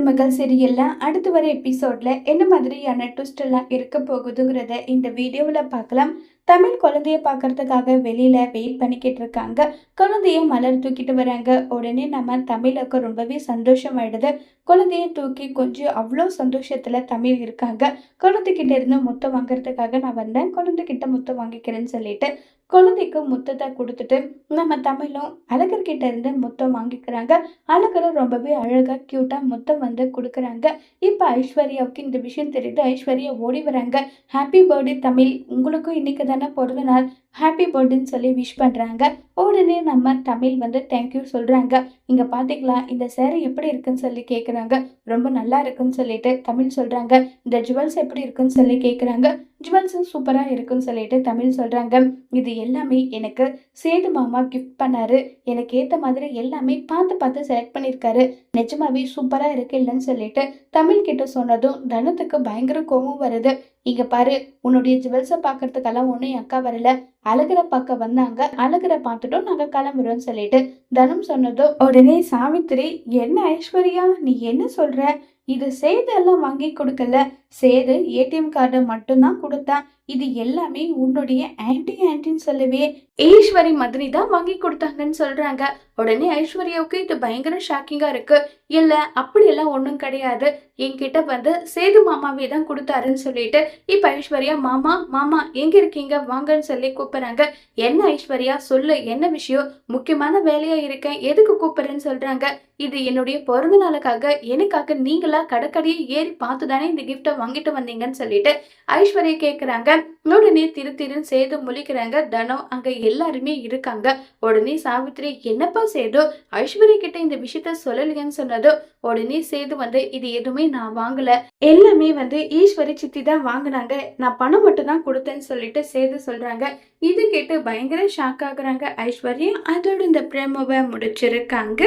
மருமகள் சீரியல்ல அடுத்து வர எபிசோட்ல என்ன மாதிரியான ட்விஸ்ட் எல்லாம் இருக்க போகுதுங்கிறத இந்த வீடியோவில் பார்க்கலாம். தமிழ் குழந்தைய பார்க்கறதுக்காக வெளியில வெயிட் பண்ணிக்கிட்டு இருக்காங்க. குழந்தைய மலர் தூக்கிட்டு வராங்க. உடனே நம்ம தமிழுக்கு ரொம்பவே சந்தோஷம் ஆயிடுது. குழந்தைய தூக்கி கொஞ்சம் அவ்வளோ சந்தோஷத்துல தமிழ் இருக்காங்க. குழந்தைகிட்ட இருந்து முத்தம் வாங்குறதுக்காக நான் வந்தேன், குழந்தைகிட்ட முத்தம் வாங்கிக்கிறேன்னு சொல்லிட்டு குழந்தைக்கு முத்தத்தை கொடுத்துட்டு நம்ம தமிழும் அழகர்கிட்ட இருந்து முத்தம் வாங்கிக்கிறாங்க. அழகரும் ரொம்பவே அழகா கியூட்டா முத்தம் கொடுக்குறாங்க. இப்ப ஐஸ்வர்யாவுக்கு இந்த விஷயம் தெரியுது. ஐஸ்வர்யா ஓடி வராங்க. ஹாப்பி பர்த்டே தமிழ், உங்களுக்கும் இன்னைக்கு தானே பிறந்த நாள், ஹாப்பி பர்த்டேன்னு சொல்லி விஷ் பண்றாங்க. உடனே நம்ம தமிழ் தேங்க்யூ சொல்றாங்க. இங்க பாத்தீங்களா இந்த சேரீ எப்படி இருக்குன்னு சொல்லி கேக்குறாங்க. ரொம்ப நல்லா இருக்குன்னு சொல்லிட்டு தமிழ் சொல்றாங்க. இந்த ஜுவல்ஸ் எப்படி இருக்குன்னு சொல்லி கேக்குறாங்க. ஜுவல்ஸும் சூப்பரா இருக்குன்னு சொல்லிட்டு தமிழ் சொல்றாங்க. இது எல்லாமே எனக்கு சேது மாமா கிஃப்ட் பண்ணாரு, எனக்கு ஏத்த மாதிரி எல்லாமே பார்த்து பார்த்து செலக்ட் பண்ணியிருக்காரு, நிஜமாவே சூப்பரா இருக்கு இல்லைன்னு சொல்லிட்டு தமிழ் கிட்ட சொன்னதும் தனத்துக்கு பயங்கர கோவம் வருது. இங்க பாரு, உன்னுடைய ஜுவல்ஸை பாக்குறதுக்கெல்லாம் ஒன்னும் என் அக்கா வரல, அழகரை பார்க்க வந்தாங்க, அழகரை பார்த்துட்டோம் நாங்க கிளம்புறோம்னு சொல்லிட்டு தனம் சொன்னதும் உடனே சாவித்திரி, என்ன ஐஸ்வர்யா நீ என்ன சொல்ற, இது சேது எல்லாம் வாங்கி கொடுக்கல, சேது ஏடிஎம் கார்டை மட்டும்தான் கொடுத்தான், இது எல்லாமே உன்னுடைய ஆன்டின்னு சொல்லவே ஈஸ்வரி மாதிரி தான் வாங்கி கொடுத்தாங்கன்னு சொல்றாங்க. உடனே ஐஸ்வர்யாவுக்கு இது பயங்கர ஷாக்கிங்கா இருக்கு. இல்ல அப்படியெல்லாம் ஒன்றும் கிடையாது, என்கிட்ட சேது மாமாவே தான் கொடுத்தாருன்னு சொல்லிட்டு இப்ப ஐஸ்வர்யா மாமா மாமா எங்க இருக்கீங்க வாங்கன்னு சொல்லி கூப்பிடுறாங்க. என்ன ஐஸ்வர்யா சொல்லு, என்ன விஷயம், முக்கியமான வேலையா இருக்கேன், எதுக்கு கூப்பிடுறேன்னு சொல்றாங்க. இது என்னுடைய பிறந்த நாளுக்காக எனக்காக நீங்களா கடைக்கடையே ஏறி பார்த்து தானே இந்த கிஃப்டை வாங்கிட்டு வந்தீங்கன்னு சொல்லிட்டு ஐஸ்வர்யா கேட்குறாங்க. உடனே திருன்னு சேது முழிக்கிறாங்க. தனம் அங்க எல்லாருமே இருக்காங்க. உடனே சாவித்திரி, என்னப்பா சேது ஐஸ்வர்யா கிட்ட இந்த விஷயத்த சொல்லலையேன்னு சொன்னதோ உடனே சேது இது எதுவுமே நான் வாங்கல, எல்லாமே ஈஸ்வரி சித்தி தான் வாங்கினாங்க, நான் பணம் மட்டும் தான் கொடுத்தேன்னு சொல்லிட்டு சேது சொல்றாங்க. இது கேட்டு பயங்கர ஷாக் ஆகுறாங்க ஐஸ்வர்யா. அதோட இந்த பிரேமோவை முடிச்சிருக்காங்க.